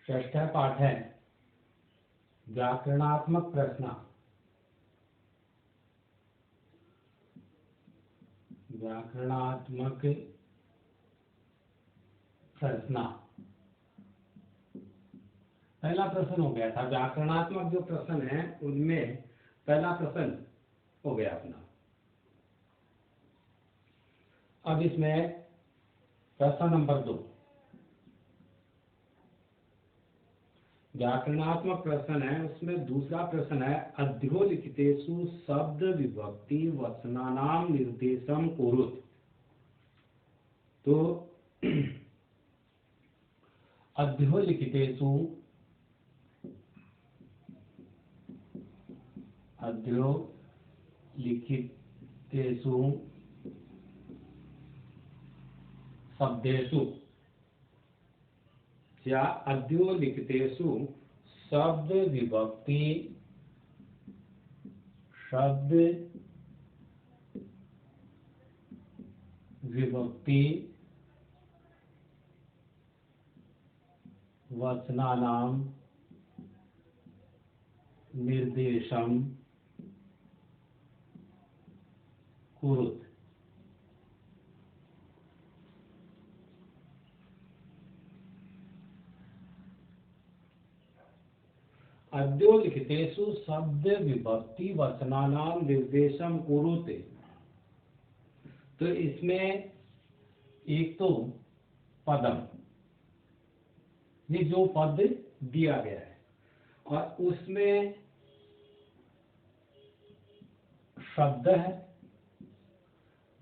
षष्ठ पाठ है व्याकरणात्मक प्रश्न। व्याकरणात्मक प्रश्न पहला प्रश्न हो गया था। व्याकरणात्मक जो प्रश्न है उनमें पहला प्रश्न हो गया अपना। अब इसमें प्रश्न नंबर 2 व्याकरणात्मक प्रश्न है, उसमें दूसरा प्रश्न है अध्योलिखितेषु शब्द विभक्ति वचनानां निर्देशम कुरुत। तो अध्योलिखितेषु शब्देषु या अध्योलिखितेषु शब्द विभक्ति वचनानां निर्देशम कुरुत। अध्योलिखितेषु शब्द विभक्ति वचनानां निर्देशम कुरुते। तो इसमें एक तो पदम, ये जो पद दिया गया है और उसमें शब्द है,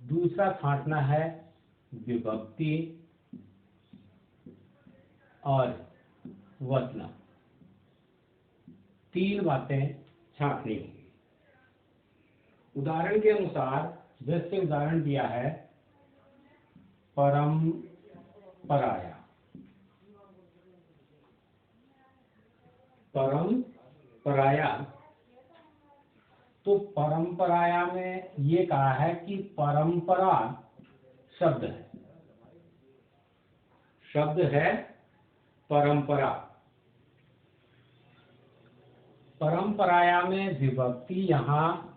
दूसरा छांटना है विभक्ति और वचन, 3 बातें छांटनी होंगी। उदाहरण के अनुसार जैसे उदाहरण दिया है परंपराया। तो परंपराया में ये कहा है कि परंपरा शब्द है परंपरा। परंपराया में विभक्ति यहाँ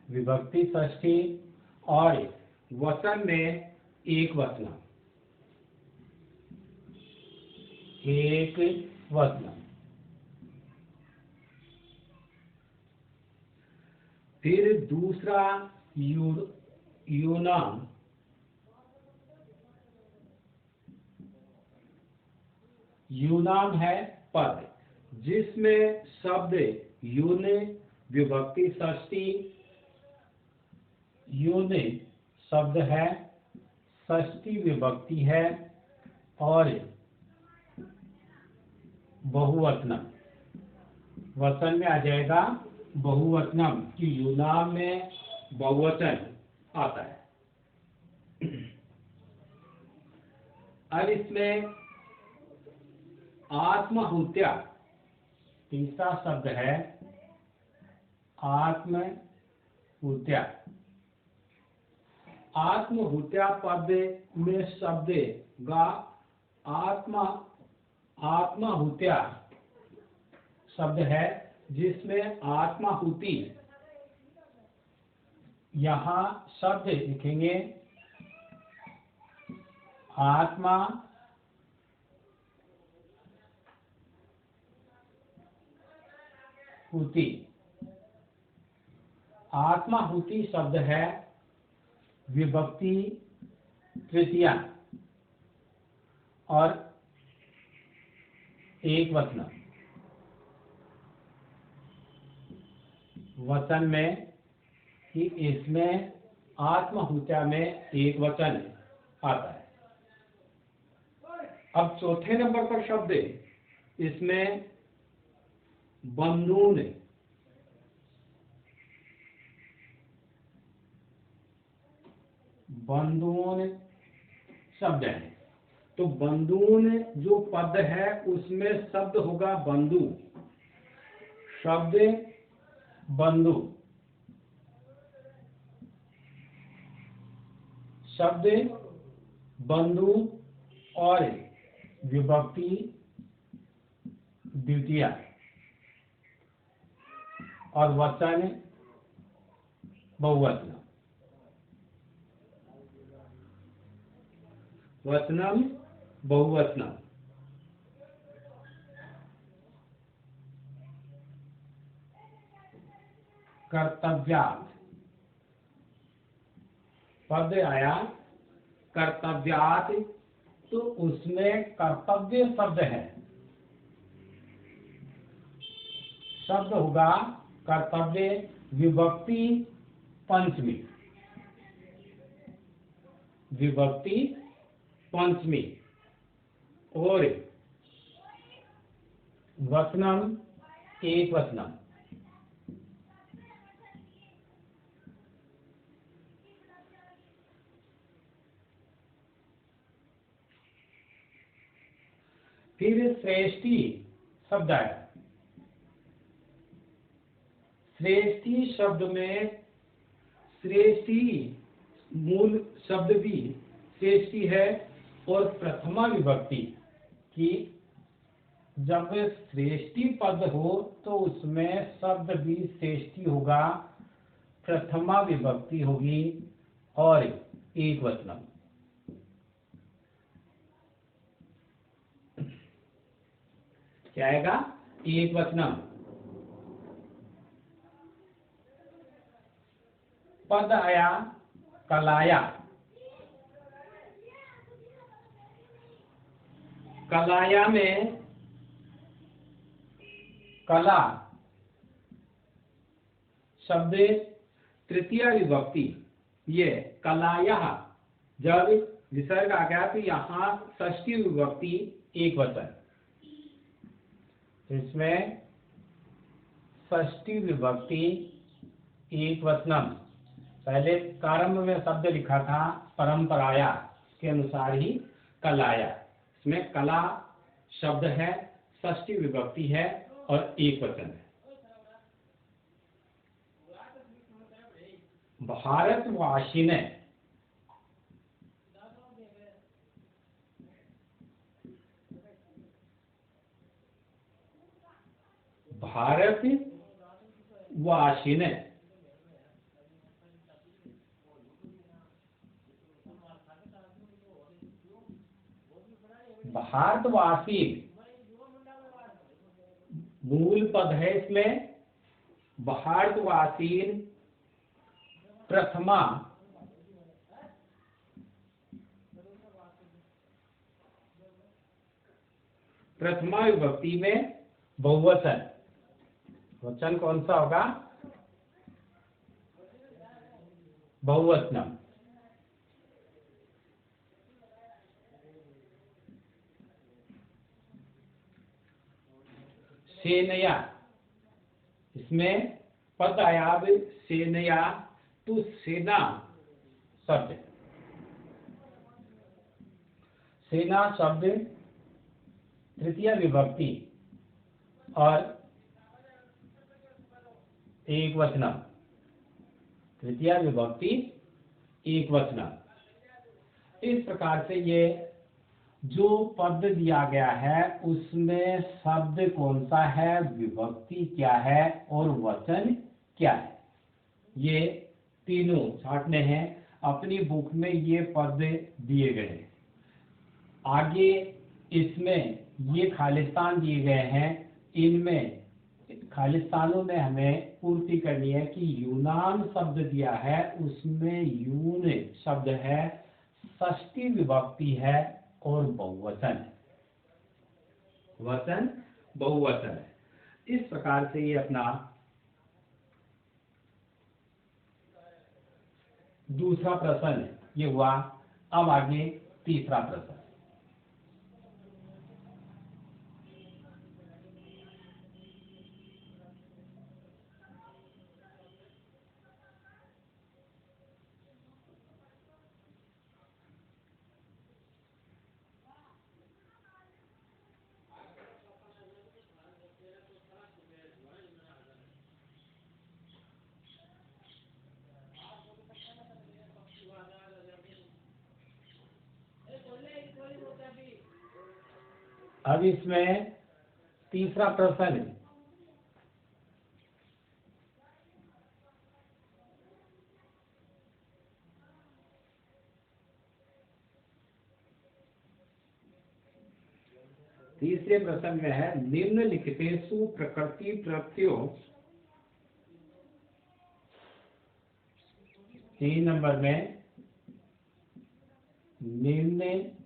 विभक्ति षष्ठी और वचन में एक वचन। फिर दूसरा यूनाम है पद, जिसमें शब्द यून विभक्ति षष्ठी, यून शब्द है, षष्ठी विभक्ति है और बहुवचनम वचन में आ जाएगा बहुवचनम कि यूनाम में बहुवचन आता है। अब इसमें आत्महुत्या तीसरा शब्द है आत्महुत्या। आत्महुत्या पद में शब्द गा आत्माहुत्या शब्द है, जिसमें आत्माहुति यहाँ शब्द लिखेंगे आत्माहुति। आत्माहुति शब्द है विभक्ति तृतीया और एक वचन। वचन में कि इसमें आत्महुत्या में एक वचन आता है। अब चौथे नंबर पर शब्द इसमें बंधून शब्द है। तो बंधून जो पद है उसमें शब्द होगा बंधु। शब्द बंधु शब्द बंधु और विभक्ति द्वितीया और वचन बहुवचन। वचनम बहुवचनम। कर्तव्यात् पद आया कर्तव्यात्, तो उसमें कर्तव्य शब्द है, शब्द होगा कर्तव्य विभक्ति पंचमी। विभक्ति पंचमी। और वचनम एक वचनम। फिर श्रेष्ठी शब्द आया। श्रेष्ठी शब्द में श्रेष्ठी मूल शब्द भी श्रेष्ठी है और प्रथमा विभक्ति की जब श्रेष्ठी पद हो तो उसमें शब्द भी श्रेष्ठी होगा, प्रथमा विभक्ति होगी और एक वचनम। क्या आएगा? एक वचनम। पद आया कलाया। कलाया में कला शब्द तृतीया विभक्ति। ये कलाया जब विसर्ग आ गया तो यहाँ षष्ठी विभक्ति एक वचन। इसमें षष्ठी विभक्ति एक वचनम। पहले प्रारंभ में शब्द लिखा था परंपराया, के अनुसार ही कलाया। इसमें कला शब्द है, षष्ठी विभक्ति है और एक वचन है। भारतवासिने भारतवासिने भारतवासी मूल पद है। इसमें भारतवासी प्रथमा विभक्ति में बहुवचन। वचन कौन सा होगा? बहुवचनम। सेनया, इसमें पद आया सेनया, तो सेना शब्द। सेना शब्द तृतीय विभक्ति और एक वचनम। तृतीय विभक्ति एक वचनम। इस प्रकार से ये जो पद दिया गया है उसमें शब्द कौन सा है, विभक्ति क्या है और वचन क्या है, ये तीनों छांटने हैं। अपनी बुक में ये पद दिए गए हैं। आगे इसमें ये खालिस्तान दिए गए हैं। इनमें खालिस्तानों में हमें पूर्ति करनी है कि यूनान शब्द दिया है, उसमें यून शब्द है, षष्ठी विभक्ति है और बहुवचन है। वचन बहुवचन है। इस प्रकार से ये अपना दूसरा प्रश्न ये हुआ। अब आगे तीसरा प्रश्न। अब इसमें तीसरा प्रश्न है। तीसरे प्रश्न में है निम्नलिखितेषु प्रकृति प्रत्ययों 3 नंबर में निम्नलिखितेषु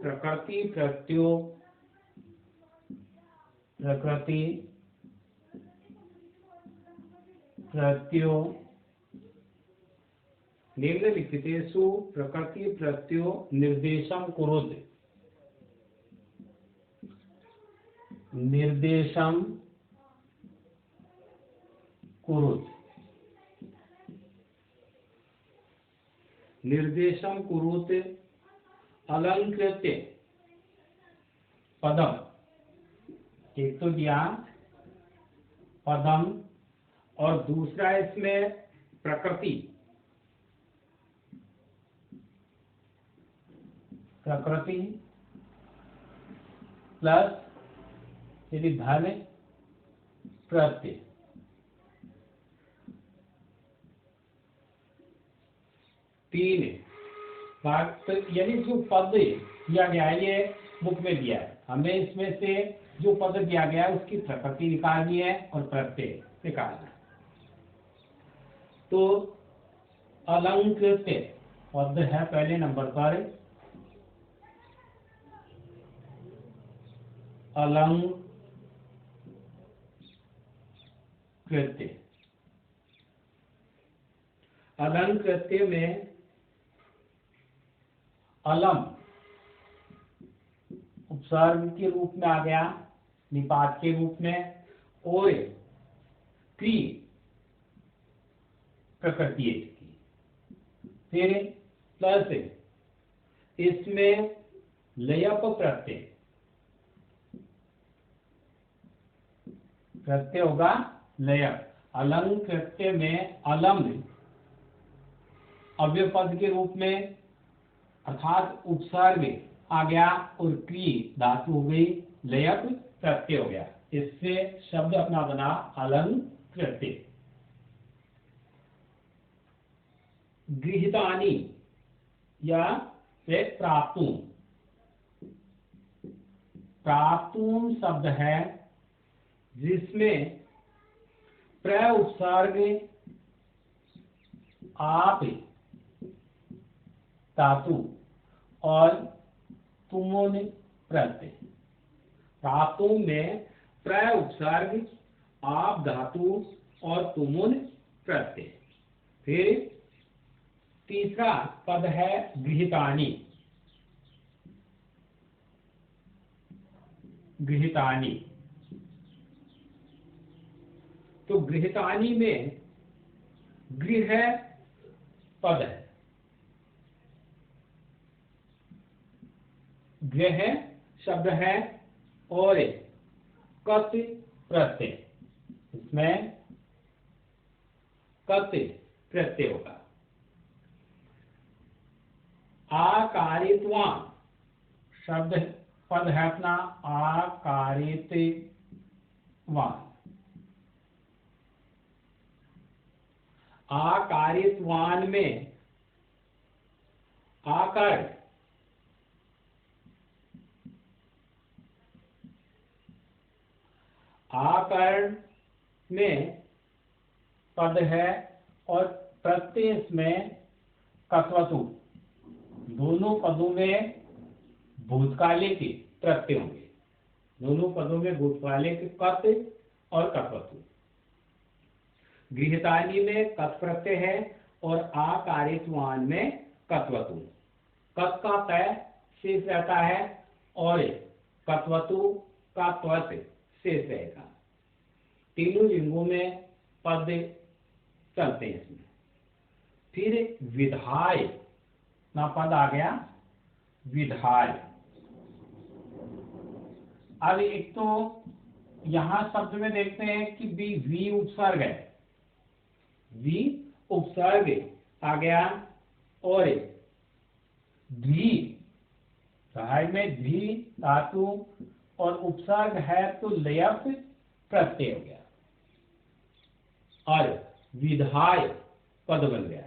प्रकृति प्रत्ययों निम्नलिखितेषु प्रकृति प्रत्ययों निर्देशं कुरुते। निर्देशं कुरुते अलंकृत्य पदम। एक तो दिया पदम और दूसरा इसमें प्रकृति प्लस यदि धन प्रत्यय। तीन तो यानी जो पद दिया गया है ये बुक में दिया है, हमें इसमें से जो पद दिया गया है उसकी प्रकृति निकालनी है और प्रत्यय निकालना है। तो अलंकृत पद है पहले नंबर पर, अलंकृत्य में अलम उपसर्ग के रूप में आ गया, निपात के रूप में, और क्री प्रकृति की। फिर प्लस इसमें लयप प्रत्यय होगा लयप। अलंकृत्य में अलम अव्यय पद के रूप में अर्थात उपसर्ग आ गया और क्री धातु हो गई, लयप प्रत्यय हो गया। इससे शब्द अपना बना अलंकृत्य। गृहीतानि या प्राप्तुम शब्द है जिसमें प्र उपसर्ग आप धातु और तुमुन प्रत्यय। प्राप्तुम में प्र उपसर्ग आप धातु और तुमुन प्रत्यय। फिर तीसरा पद है गृहीतानि। तो गृहीतानि में गृह पद है, गृह शब्द है और कत प्रत्यय, इसमें कत प्रत्यय होगा। आकारित्वान शब्द पद है अपना आकारित्वान। आकारित्वान में आकार में पद है और प्रत्यय में कत्वतु। दोनों पदों में भूतकालिक प्रत्यय होंगे, दोनों पदों में भूतकालिक कत और कत्वतु। गृहीतानि में कत प्रत्यय है और आकारित्वान में कत्वतु। कत का तय शेष रहता है और कत्वतु का त्वत शेष रहेगा। तीनों लिंगों में पद चलते हैं इसमें। फिर विधाय ना पद आ गया, विधाय। अब एक तो यहां शब्द में देखते हैं कि वी उपसर्ग है वी उपसर्ग आ गया और द्वि, सहाय में द्वि धातु और उपसर्ग है तो लयप प्रत्यय हो गया और विधाय पद बन गया।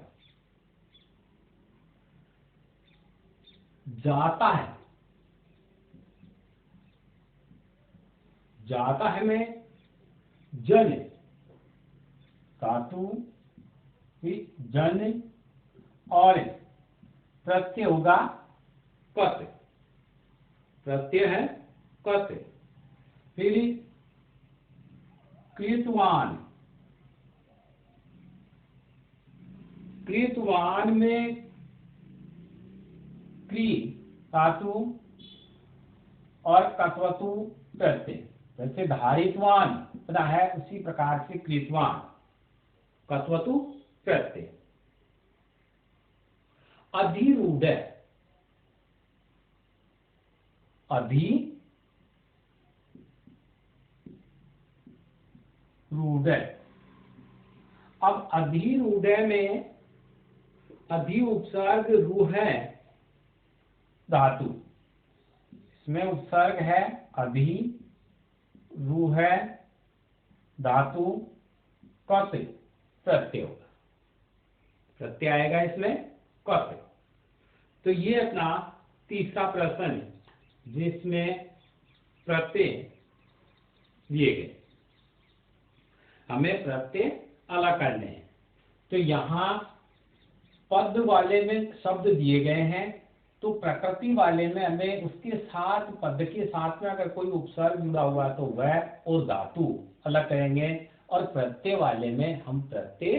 जाता है, जाता है में जन धातु जन और प्रत्यय होगा कत, प्रत्यय है कत। फिर कृतवान, कृतवान में क्री धातु और कत्वतु प्रत्यय, जैसे धारितवान पता है उसी प्रकार से कृतवान कत्वतु प्रत्यय। अधिरूढ़, अधिरूढ़। अब अधिरूढ़ में अधि उपसर्ग रू है धातु, इसमें उपसर्ग है अधि, रू है धातु, कत प्रत्यय होगा, प्रत्यय आएगा इसमें कत। तो ये अपना तीसरा प्रश्न है जिसमें प्रत्यय दिए गए, हमें प्रत्यय अलग करने हैं। तो यहाँ पद वाले में शब्द दिए गए हैं, तो प्रकृति वाले में हमें उसके साथ पद के साथ में अगर कोई उपसर्ग जुड़ा हुआ है तो वह और धातु अलग करेंगे और प्रत्यय वाले में हम प्रत्यय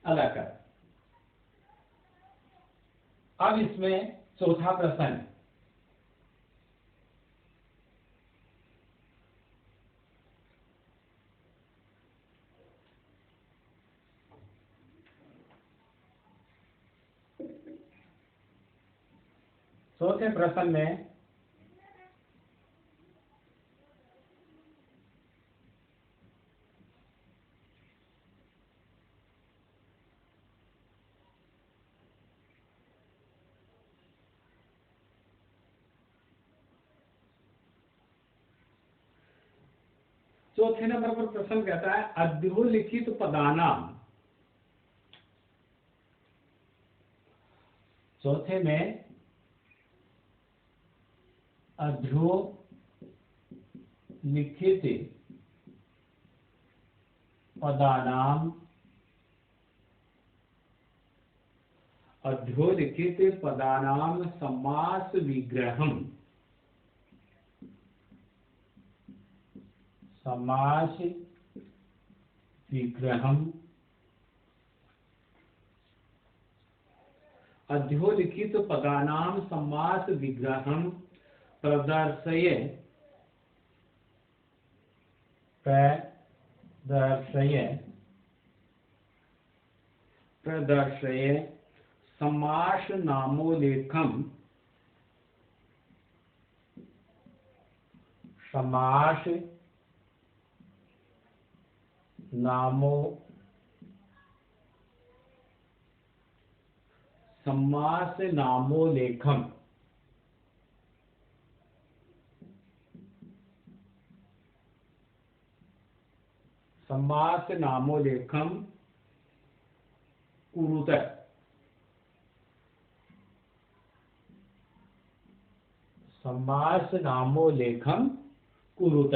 अलग करें। अब इसमें चौथा प्रश्न, चौथे प्रश्न में चौथे नंबर पर प्रश्न कहता है अधोलिखित पदानाम, चौथे में अधोलिखित पदानाम, अधोलिखित पदानाम समास विग्रहम, समास विग्रहम। अधोलिखित पदानाम समास विग्रहम प्रदर्शय, प्रदर्शय समास नामोलेखम, समास समास नामोलेखम। समास नामोलेखम कुरुत, समास नामोलेखम कुरुत।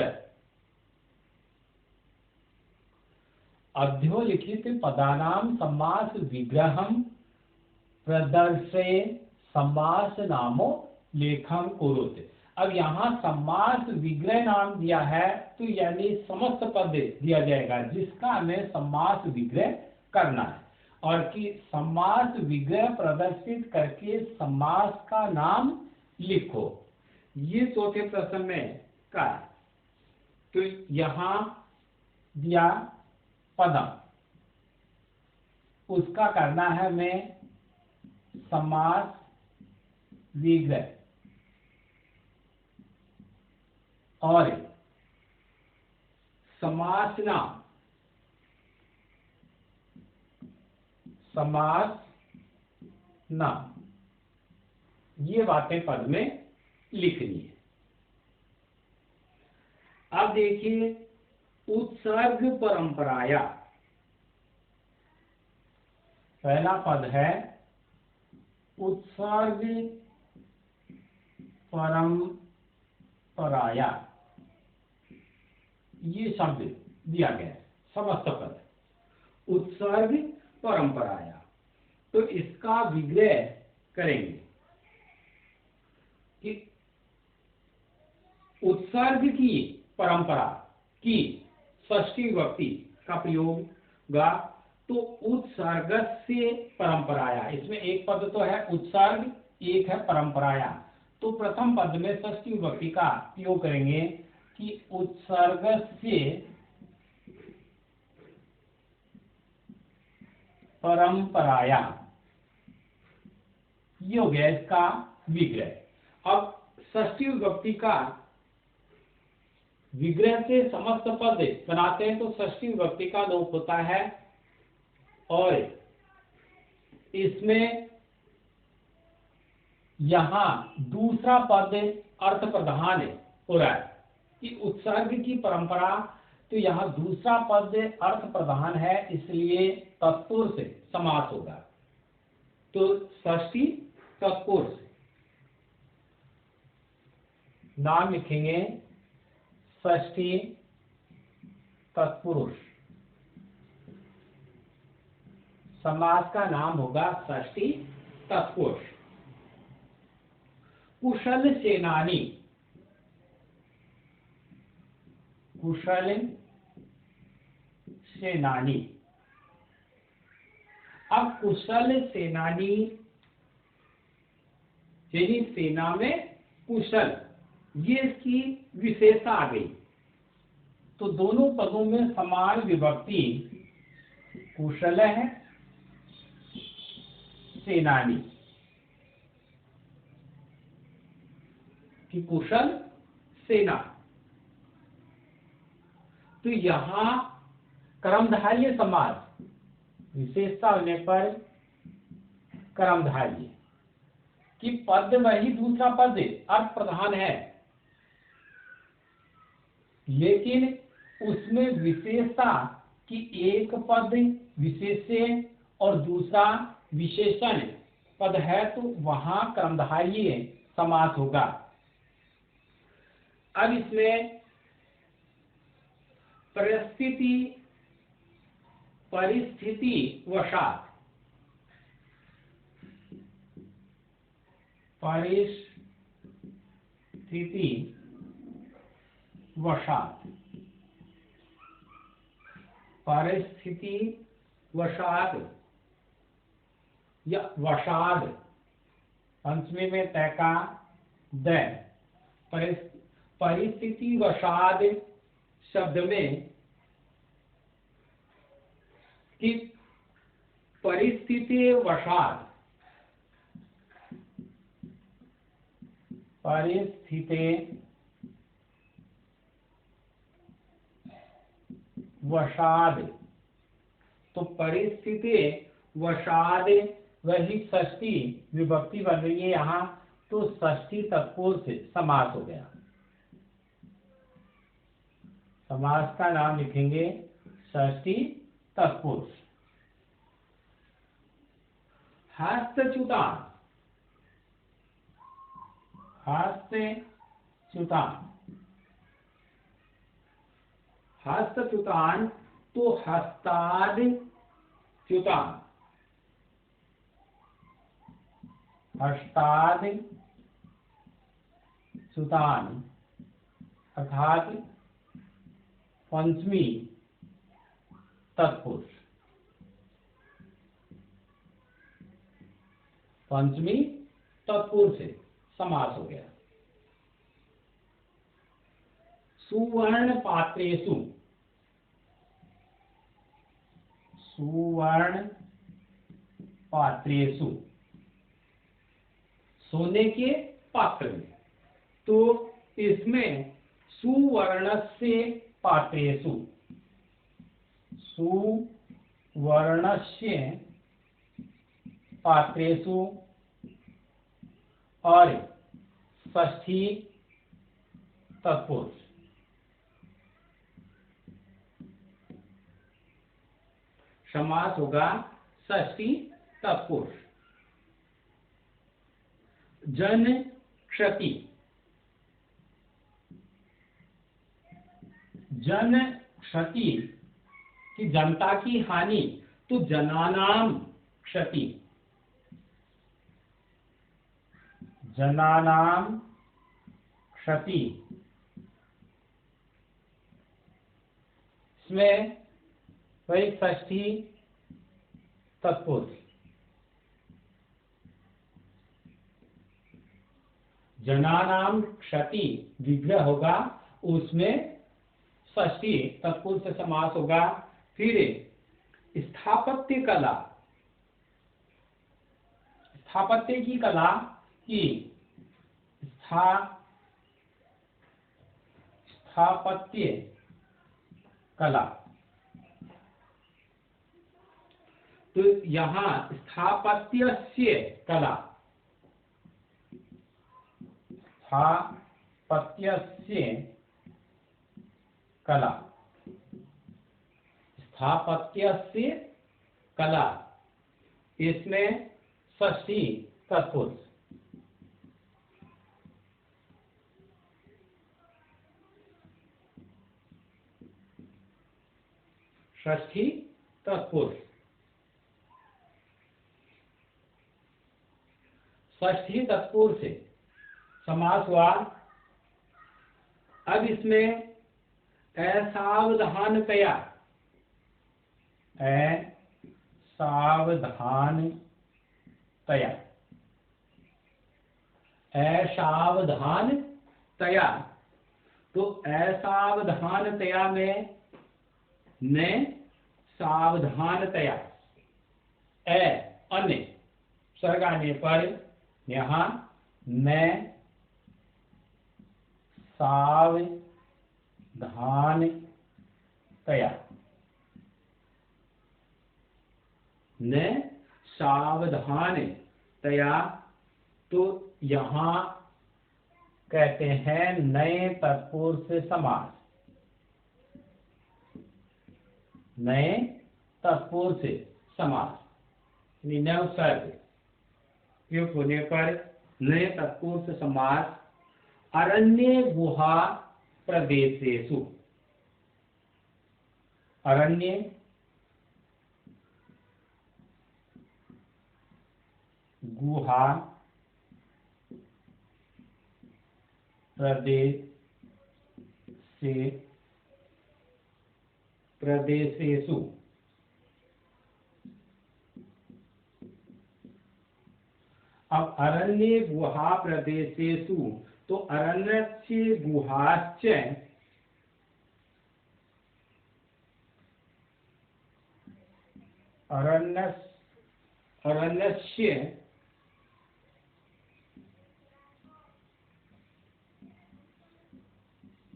अधोलिखित पदानाम समास विग्रहम प्रदर्शय समास नामो लेखम कुरुत। अब यहाँ समास विग्रह नाम दिया है तो यानी समस्त पद दिया जाएगा जिसका हमें समास विग्रह करना है और कि समास विग्रह प्रदर्शित करके समास का नाम लिखो। ये चौथे प्रश्न में का है। तो यहाँ दिया पदम, उसका करना है हमें समास विग्रह और समास नाम, समास न, ये बातें पद में लिखनी है। अब देखिए उत्सर्ग परंपराया, पहला पद है उत्सर्ग परंपराया, ये शब्द दिया गया है, समस्त पद उत्सर्ग परंपराया। तो इसका विग्रह करेंगे कि उत्सर्ग की परंपरा की षष्ठी विभक्ति का प्रयोग होगा। तो उत्सर्ग से परंपराया, इसमें एक पद तो है उत्सर्ग, एक है परंपराया। तो प्रथम पद में षष्ठी विभक्ति का प्रयोग करेंगे कि उत्सर्ग से परंपराया, ये हो गया इसका विग्रह। अब षष्ठी विभक्ति का विग्रह से समस्त पद बनाते हैं तो षष्ठी विभक्ति का लोप होता है और इसमें यहां दूसरा पद अर्थ प्रधान हो रहा है कि उत्सर्ग की परंपरा, तो यहां दूसरा पद अर्थ प्रधान है, इसलिए तत्पुरुष से समास होगा। तो षष्ठी तत्पुरुष नाम लिखेंगे षष्ठी तत्पुरुष, समास का नाम होगा षष्ठी तत्पुरुष। कुशल सेनानी, कुशल सेनानी। अब कुशल सेनानी यानी सेना में कुशल, ये इसकी विशेषता आ गई। तो दोनों पदों में समान विभक्ति कुशल है, सेनानी कि कुशल सेना। तो यहां कर्मधारय समास, विशेषता होने पर कर्मधारय कि पद वही दूसरा पद अर्थ प्रधान है, लेकिन उसमें विशेषता कि एक पद विशेष्य और दूसरा विशेषण पद है, तो वहां कर्मधारय समास होगा। अब इसमें परिस्थिति वशात, परिस्थिति वशात, परिस्थिति वशात या वशाद, पंचमी में तैका द, परिस्थिति वशाद शब्द में कि परिस्थिति वशाद, परिस्थिति वशाद, तो परिस्थिति वशाद वही षष्ठी विभक्ति बन रही है यहाँ, तो षष्ठी तत्पुरुष से समास हो गया। समास का नाम लिखेंगे षष्ठी तत्पुरुष। हस्तच्युतान, हस्तच्युतान, हस्तच्युतान तो हस्ताद च्युतान, हस्ताद च्युतान अर्थात पंचमी तत्पुरुष, पंचमी तत्पुरुष से समास हो गया। सुवर्ण पात्रेषु, सुवर्ण पात्रेषु सोने के पात्र में, तो इसमें सुवर्णस्य पात्रेषु, सुवर्णस्य पात्रेषु और षष्ठी तत्पुरुष। समास होगा षष्ठी तत्पुरुष। जन क्षति, जन क्षति कि जनता की हानि, तो जनानाम क्षति, जनानाम क्षति। इसमें वही षष्ठी तत्पुरुष। जनानाम क्षति विग्रह होगा, उसमें षष्ठी तत्पुरुष से समास होगा। फिर स्थापत्य कला, स्थापत्य की कला की स्थापत्य कला, तो यहां स्थापत्यस्य कला, स्थापत्यस्य कला, स्थापत्यस्य कला, इसमें षष्ठी तत्पुरुष। षष्ठी तत्पुरुष, षष्ठी तत्पुरुष से समास हुआ। अब इसमें असावधानतया, असावधानतया, असावधानतया, तो असावधानतया में न सावधानतया, अन्य स्वर्ग आने पर यहाँ न सावधानतया, न सावधानतया, तो यहाँ कहते हैं नए तत्पुरुष से समास, नए तत्पुरुष से समास, नव सर्ग प्रयुक्त होने पर नए तत्पुरुष से समास। अरण्य गुहा प्रदेशेषु, अरण्य गुहा प्रदेशेषु, अब अरण्य गुहा प्रदेशेषु, तो अरण्यस्य गुहाश्च, अरण्यस्य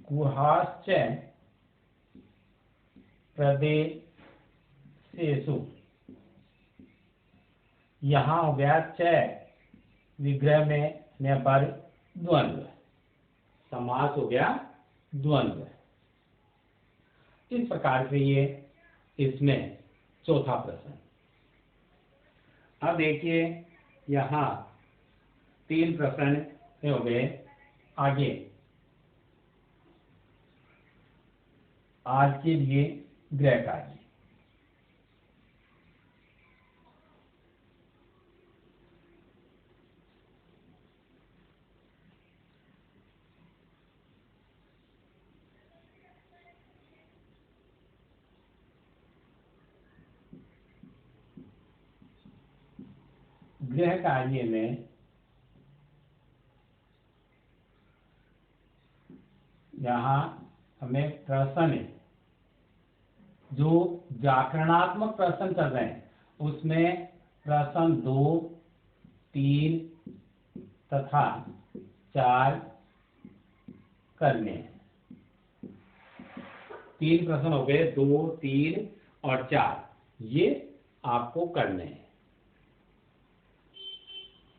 गुहाश्च प्रदेशेषु, यहाँ हो गया च विग्रह में न पर द्वंद्व, समास हो गया द्वंद्व। इस प्रकार से ये इसमें चौथा प्रश्न। अब देखिए यहाँ 3 प्रश्न हो गए। आगे आज के लिए गृह कार्य। गृह कार्य में यहाँ हमें प्रश्न, जो व्याकरणात्मक प्रश्न चल रहे हैं उसमें प्रश्न 2, 3 तथा 4 करने हैं। 3 प्रश्न हो गए, 2, 3 और 4, ये आपको करने हैं।